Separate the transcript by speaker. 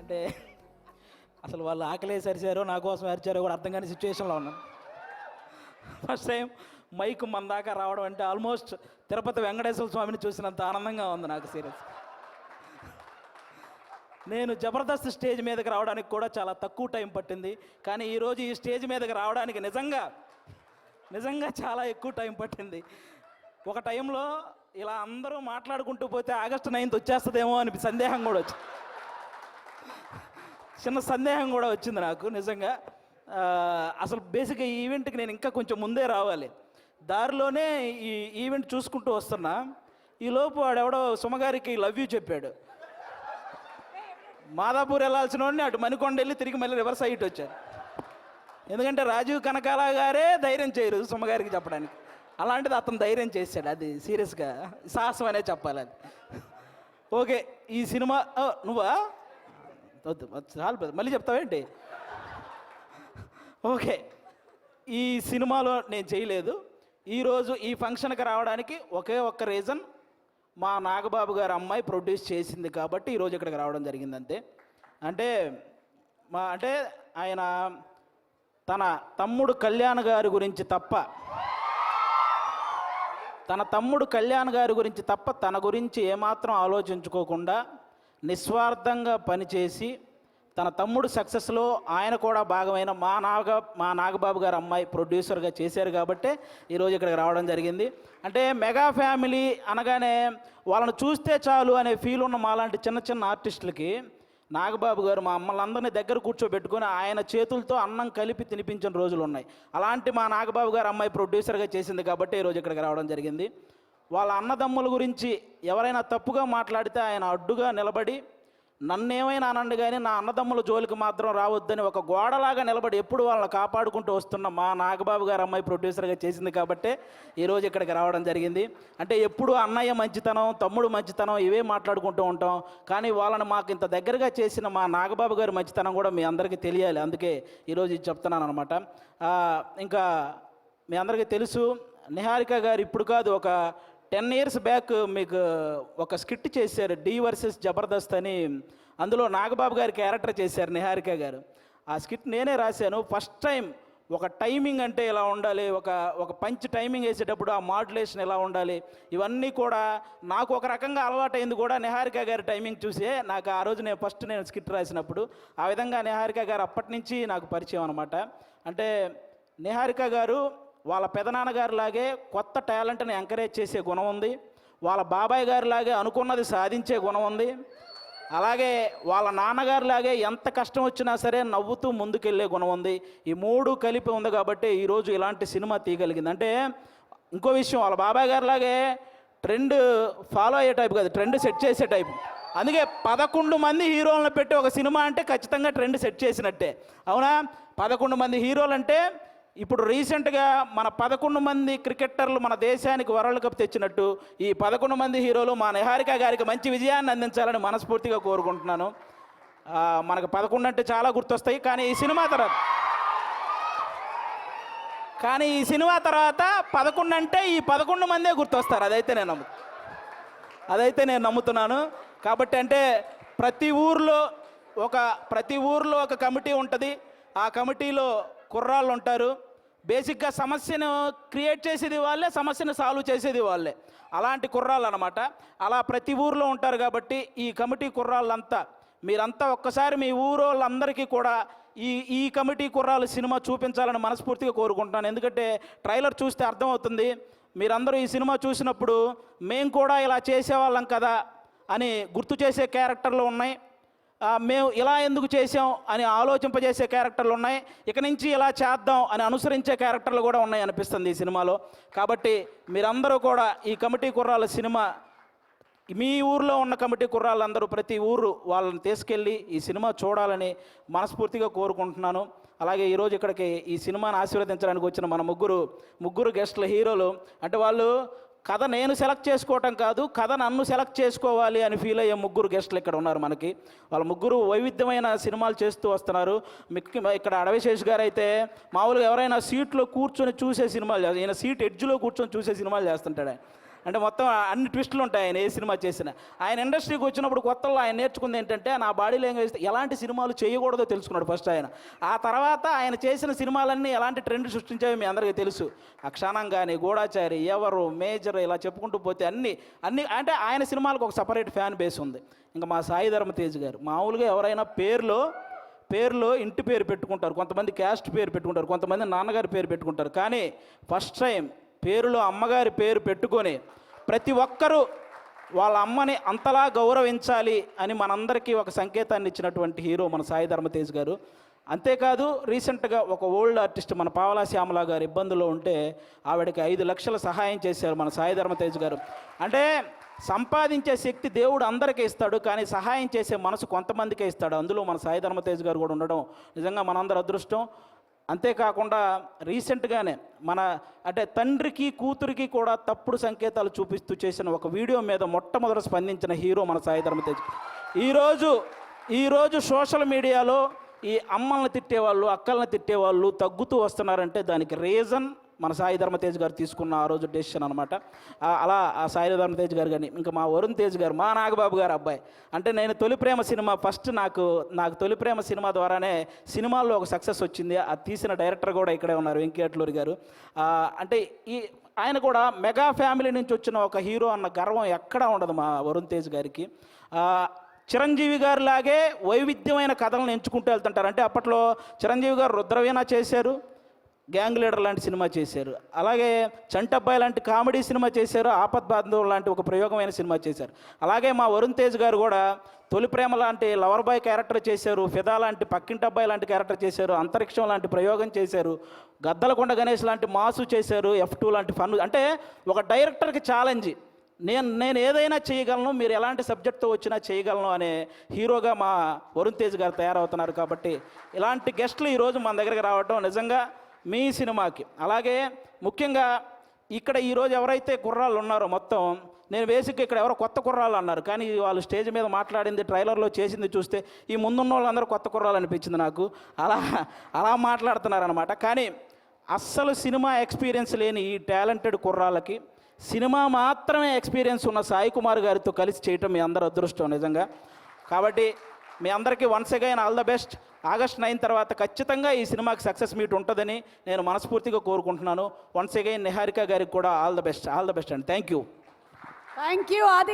Speaker 1: అంటే అసలు వాళ్ళు ఆకలేసి అరిచారో నా కోసం అరిచారో కూడా అర్థం కాని సిచ్యువేషన్లో ఉన్నాను. ఫస్ట్ టైం మైక్ మన దాకా రావడం అంటే ఆల్మోస్ట్ తిరుపతి వెంకటేశ్వర స్వామిని చూసినంత ఆనందంగా ఉంది నాకు. సీరియస్, నేను జబర్దస్త్ స్టేజ్ మీదకి రావడానికి కూడా చాలా తక్కువ టైం పట్టింది, కానీ ఈరోజు ఈ స్టేజ్ మీదకి రావడానికి నిజంగా చాలా ఎక్కువ టైం పట్టింది. ఒక టైంలో ఇలా అందరూ మాట్లాడుకుంటూ పోతే ఆగస్టు 9th వచ్చేస్తుందేమో అని సందేహం కూడా వచ్చింది. చిన్న సందేహం కూడా వచ్చింది నాకు నిజంగా. అసలు బేసిక్గా ఈ ఈవెంట్కి నేను ఇంకా కొంచెం ముందే రావాలి. దారిలోనే ఈ ఈవెంట్ చూసుకుంటూ వస్తున్నా, ఈలోపు వాడెవడో సుమగారికి లవ్ యూ చెప్పాడు. మాదాపూర్ వెళ్ళాల్సిన వాడిని అటు మణికొండ వెళ్ళి తిరిగి మళ్ళీ రివర్స్ అయ్యి వచ్చారు. ఎందుకంటే రాజీవ్ కనకాల గారే ధైర్యం చేయరు సుమగారికి చెప్పడానికి, అలాంటిది అతను ధైర్యం చేశాడు. అది సీరియస్గా సాహసం అనే చెప్పాలి అది. ఓకే, ఈ సినిమా నువ్వా వద్దు చాలు, మళ్ళీ చెప్తావేంటి? ఓకే, ఈ సినిమాలో నేను చేయలేదు. ఈరోజు ఈ ఫంక్షన్కి రావడానికి ఒకే ఒక్క రీజన్, మా నాగబాబు గారు అమ్మాయి ప్రొడ్యూస్ చేసింది కాబట్టి ఈరోజు ఇక్కడికి రావడం జరిగింది అంతే. అంటే ఆయన తన తమ్ముడు కళ్యాణ్ గారి గురించి తప్ప తన గురించి ఏమాత్రం ఆలోచించుకోకుండా నిస్వార్థంగా పనిచేసి తన తమ్ముడు సక్సెస్లో ఆయన కూడా భాగమైన మా నాగబాబు గారు అమ్మాయి ప్రొడ్యూసర్గా చేశారు కాబట్టి ఈరోజు ఇక్కడికి రావడం జరిగింది. అంటే మెగా ఫ్యామిలీ అనగానే వాళ్ళని చూస్తే చాలు అనే ఫీల్ ఉన్న మాలాంటి చిన్న చిన్న ఆర్టిస్టులకి నాగబాబు గారు మా అమ్మలందరినీ దగ్గర కూర్చోబెట్టుకొని ఆయన చేతులతో అన్నం కలిపి తినిపించిన రోజులు ఉన్నాయి. అలాంటి మా నాగబాబు గారు అమ్మాయి ప్రొడ్యూసర్గా చేసింది కాబట్టి ఈరోజు ఇక్కడికి రావడం జరిగింది. వాళ్ళ అన్నదమ్ముల గురించి ఎవరైనా తప్పుగా మాట్లాడితే ఆయన అడ్డుగా నిలబడి నన్నేమైనా అనండి కానీ నా అన్నదమ్ముల జోలికి మాత్రం రావద్దని ఒక గోడలాగా నిలబడి ఎప్పుడు వాళ్ళని కాపాడుకుంటూ వస్తున్న మా నాగబాబు గారు అమ్మాయి ప్రొడ్యూసర్గా చేసింది కాబట్టే ఈరోజు ఇక్కడికి రావడం జరిగింది. అంటే ఎప్పుడు అన్నయ్య మంచితనం, తమ్ముడు మంచితనం ఇవే మాట్లాడుకుంటూ ఉంటాం, కానీ వాళ్ళని మాకు ఇంత దగ్గరగా చేసిన మా నాగబాబు గారి మంచితనం కూడా మీ అందరికీ తెలియాలి, అందుకే ఈరోజు ఇది చెప్తున్నాను అనమాట. ఇంకా మీ అందరికీ తెలుసు, నిహారిక గారు ఇప్పుడు కాదు ఒక 10 years బ్యాక్ మీకు ఒక స్కిట్ చేశారు, డి వర్సెస్ జబర్దస్త్ అని. అందులో నాగబాబు గారి క్యారెక్టర్ చేశారు నిహారిక గారు. ఆ స్కిట్ నేనే రాశాను. ఫస్ట్ టైం ఒక టైమింగ్ అంటే ఎలా ఉండాలి, ఒక పంచ్ టైమింగ్ వేసేటప్పుడు ఆ మాడ్యులేషన్ ఎలా ఉండాలి, ఇవన్నీ కూడా నాకు ఒక రకంగా అలవాటైంది కూడా నిహారిక గారి టైమింగ్ చూసే. నాకు ఆ రోజు నేను స్కిట్ రాసినప్పుడు ఆ విధంగా నిహారిక గారు అప్పటి నుంచి నాకు పరిచయం అనమాట. అంటే నిహారిక గారు వాళ్ళ పెదనాన్నగారిలాగే కొత్త టాలెంట్ని ఎంకరేజ్ చేసే గుణం ఉంది, వాళ్ళ బాబాయ్ గారిలాగే అనుకున్నది సాధించే గుణం ఉంది, అలాగే వాళ్ళ నాన్నగారిలాగే ఎంత కష్టం వచ్చినా సరే నవ్వుతూ ముందుకెళ్ళే గుణం ఉంది. ఈ 3 కలిపి ఉంది కాబట్టి ఈరోజు ఇలాంటి సినిమా తీయగలిగింది. అంటే ఇంకో విషయం, వాళ్ళ బాబాయ్ గారిలాగే ట్రెండ్ ఫాలో అయ్యే టైప్ కాదు, ట్రెండ్ సెట్ చేసే టైప్. అందుకే 11 మంది హీరోలను పెట్టి ఒక సినిమా అంటే ఖచ్చితంగా ట్రెండ్ సెట్ చేసినట్టే, అవునా? 11 మంది హీరోలు అంటే ఇప్పుడు రీసెంట్గా మన 11 మంది క్రికెటర్లు మన దేశానికి వరల్డ్ కప్ తెచ్చినట్టు ఈ 11 మంది హీరోలు మా నిహారిక గారికి మంచి విజయాన్ని అందించాలని మనస్ఫూర్తిగా కోరుకుంటున్నాను. మనకు 11 అంటే చాలా గుర్తొస్తాయి, కానీ ఈ సినిమా తర్వాత 11 అంటే ఈ 11 మందే గుర్తొస్తారు. అదైతే నేను నమ్ముతున్నాను. కాబట్టి అంటే ప్రతి ఊర్లో ఒక కమిటీ ఉంటుంది, ఆ కమిటీలో కుర్రాళ్ళు ఉంటారు. బేసిక్గా సమస్యను క్రియేట్ చేసేది వాళ్ళే, సమస్యను సాల్వ్ చేసేది వాళ్ళే, అలాంటి కుర్రాళ్ళు అనమాట. అలా ప్రతి ఊర్లో ఉంటారు కాబట్టి ఈ కమిటీ కుర్రాళ్ళంతా మీరంతా ఒక్కసారి మీ ఊరోళ్ళందరికీ కూడా ఈ కమిటీ కుర్రాళ్ళు సినిమా చూపించాలని మనస్ఫూర్తిగా కోరుకుంటున్నాను. ఎందుకంటే ట్రైలర్ చూస్తే అర్థమవుతుంది, మీరందరూ ఈ సినిమా చూసినప్పుడు మేము కూడా ఇలా చేసేవాళ్ళం కదా అని గుర్తు చేసే క్యారెక్టర్లు ఉన్నాయి, మేము ఇలా ఎందుకు చేసాం అని ఆలోచింపజేసే క్యారెక్టర్లు ఉన్నాయి, ఇక నుంచి ఇలా చేద్దాం అని అనుసరించే క్యారెక్టర్లు కూడా ఉన్నాయి అనిపిస్తుంది ఈ సినిమాలో. కాబట్టి మీరందరూ కూడా ఈ కమిటీ కుర్రాళ్ళ సినిమా, మీ ఊర్లో ఉన్న కమిటీ కుర్రాళ్ళందరూ ప్రతి ఊరు వాళ్ళని తీసుకెళ్ళి ఈ సినిమా చూడాలని మనస్ఫూర్తిగా కోరుకుంటున్నాను. అలాగే ఈరోజు ఇక్కడికి ఈ సినిమాని ఆశీర్వదించడానికి వచ్చిన మన ముగ్గురు గెస్ట్ల హీరోలు, అంటే వాళ్ళు కథ నేను సెలెక్ట్ చేసుకోవటం కాదు, కథ నన్ను సెలెక్ట్ చేసుకోవాలి అని ఫీల్ అయ్యే 3 గెస్టులు ఇక్కడ ఉన్నారు మనకి. వాళ్ళ 3 వైవిధ్యమైన సినిమాలు చేస్తూ వస్తున్నారు. ఇక్కడ అడవిశేష్ గారు అయితే మామూలుగా ఎవరైనా సీట్లో కూర్చొని చూసే సినిమాలు, ఈయన సీట్ ఎడ్జ్లో కూర్చొని చూసే సినిమాలు చేస్తుంటాడు. అంటే మొత్తం అన్ని ట్విస్టులు ఉంటాయి ఆయన ఏ సినిమా చేసినా. ఆయన ఇండస్ట్రీకి వచ్చినప్పుడు కొత్తలో ఆయన నేర్చుకుంది ఏంటంటే నా బాడీ లాంగ్వేజ్ ఎలాంటి సినిమాలు చేయకూడదో తెలుసుకున్నాడు ఫస్ట్ ఆయన. ఆ తర్వాత ఆయన చేసిన సినిమాలన్నీ ఎలాంటి ట్రెండ్ సృష్టించాయో మీ అందరికీ తెలుసు. అక్షానం కానీ, గూఢాచారి, ఎవరు, మేజర్, ఇలా చెప్పుకుంటూ పోతే అన్ని అంటే ఆయన సినిమాలకు ఒక సపరేట్ ఫ్యాన్ బేస్ ఉంది. ఇంకా మా సాయి ధర్మ తేజ్ గారు మామూలుగా ఎవరైనా పేరులో ఇంటి పేరు పెట్టుకుంటారు, కొంతమంది క్యాస్ట్ పేరు పెట్టుకుంటారు, కొంతమంది నాన్నగారి పేరు పెట్టుకుంటారు. కానీ ఫస్ట్ టైం పేరులో అమ్మగారి పేరు పెట్టుకొని ప్రతి ఒక్కరూ వాళ్ళ అమ్మని అంతలా గౌరవించాలి అని మనందరికీ ఒక సంకేతాన్ని ఇచ్చినటువంటి హీరో మన సాయి ధర్మ తేజ్ గారు. అంతేకాదు రీసెంట్గా ఒక ఓల్డ్ ఆర్టిస్ట్ మన పావలా శ్యామల గారు ఇబ్బందుల్లో ఉంటే ఆవిడకి 5 లక్షల సహాయం చేశారు మన సాయి ధర్మ తేజ్ గారు. అంటే సంపాదించే శక్తి దేవుడు అందరికీ ఇస్తాడు, కానీ సహాయం చేసే మనసు కొంతమందికే ఇస్తాడు. అందులో మన సాయి ధర్మ తేజ్ గారు కూడా ఉండడం నిజంగా మనందరి అదృష్టం. అంతేకాకుండా రీసెంట్గానే అంటే తండ్రికి కూతురికి కూడా తప్పుడు సంకేతాలు చూపిస్తూ చేసిన ఒక వీడియో మీద మొట్టమొదట స్పందించిన హీరో మన సాయి ధర్మ తేజ్. ఈరోజు సోషల్ మీడియాలో ఈ అమ్మల్ని తిట్టేవాళ్ళు, అక్కల్ని తిట్టేవాళ్ళు తగ్గుతూ వస్తున్నారంటే దానికి రీజన్ మన సాయి ధర్మ తేజ్ గారు తీసుకున్న ఆ రోజు డెసిషన్ అనమాట. అలా ఆ సాయి ధర్మ తేజ్ గారు కానీ ఇంకా మా వరుణ్ తేజ్ గారు, మా నాగబాబు గారు అబ్బాయి. అంటే నేను తొలి ప్రేమ సినిమా ఫస్ట్ నాకు తొలి ప్రేమ సినిమా ద్వారానే సినిమాల్లో ఒక సక్సెస్ వచ్చింది. అది తీసిన డైరెక్టర్ కూడా ఇక్కడే ఉన్నారు, వెంకటేశ్వరి గారు. అంటే ఆయన కూడా మెగా ఫ్యామిలీ నుంచి వచ్చిన ఒక హీరో అన్న గర్వం ఎక్కడా ఉండదు మా వరుణ్ తేజ్ గారికి. చిరంజీవి గారు లాగే వైవిధ్యమైన కథలను ఎంచుకుంటూ వెళ్తుంటారు. అంటే అప్పట్లో చిరంజీవి గారు రుద్రవీణ చేశారు, గ్యాంగ్ లీడర్ లాంటి సినిమా చేశారు, అలాగే చంటబ్బాయి లాంటి కామెడీ సినిమా చేశారు, ఆపద్ బాంధవ్ లాంటి ఒక ప్రయోగమైన సినిమా చేశారు. అలాగే మా వరుణ్ తేజ్ గారు కూడా తొలి ప్రేమ లాంటి లవర్ బాయ్ క్యారెక్టర్ చేశారు, ఫిదా లాంటి పక్కింటబ్బాయి లాంటి క్యారెక్టర్ చేశారు, అంతరిక్షం లాంటి ప్రయోగం చేశారు, గద్దలకొండ గణేష్ లాంటి మాసు చేశారు, F2 లాంటి ఫన్. అంటే ఒక డైరెక్టర్కి ఛాలెంజ్, నేను ఏదైనా చేయగలను, మీరు ఎలాంటి సబ్జెక్ట్తో వచ్చినా చేయగలను అనే హీరోగా మా వరుణ్ తేజ్ గారు తయారవుతున్నారు. కాబట్టి ఇలాంటి గెస్టులు ఈరోజు మన దగ్గరికి రావడం నిజంగా మీ సినిమాకి, అలాగే ముఖ్యంగా ఇక్కడ ఈరోజు ఎవరైతే కుర్రాళ్ళు ఉన్నారో మొత్తం, నేను బేసిక్గా ఇక్కడ ఎవరో కొత్త కుర్రాళ్ళు అన్నారు, కానీ వాళ్ళు స్టేజ్ మీద మాట్లాడింది, ట్రైలర్లో చేసింది చూస్తే ఈ ముందున్న వాళ్ళందరూ కొత్త కుర్రాళ్ళు అనిపించింది నాకు. అలా మాట్లాడుతున్నారనమాట. కానీ అస్సలు సినిమా ఎక్స్పీరియన్స్ లేని ఈ టాలెంటెడ్ కుర్రాళ్ళకి సినిమా మాత్రమే ఎక్స్పీరియన్స్ ఉన్న సాయి కుమార్ గారితో కలిసి చేయటం మీ అందరూ అదృష్టం నిజంగా. కాబట్టి మీ అందరికీ once again all the best. August 9 తర్వాత ఖచ్చితంగా ఈ సినిమాకి సక్సెస్ మీట్ ఉంటుందని నేను మనస్ఫూర్తిగా కోరుకుంటున్నాను. వన్స్ అగైన్ నిహారిక గారికి కూడా ఆల్ ద బెస్ట్ అండి. Thank you.
Speaker 2: ఆది.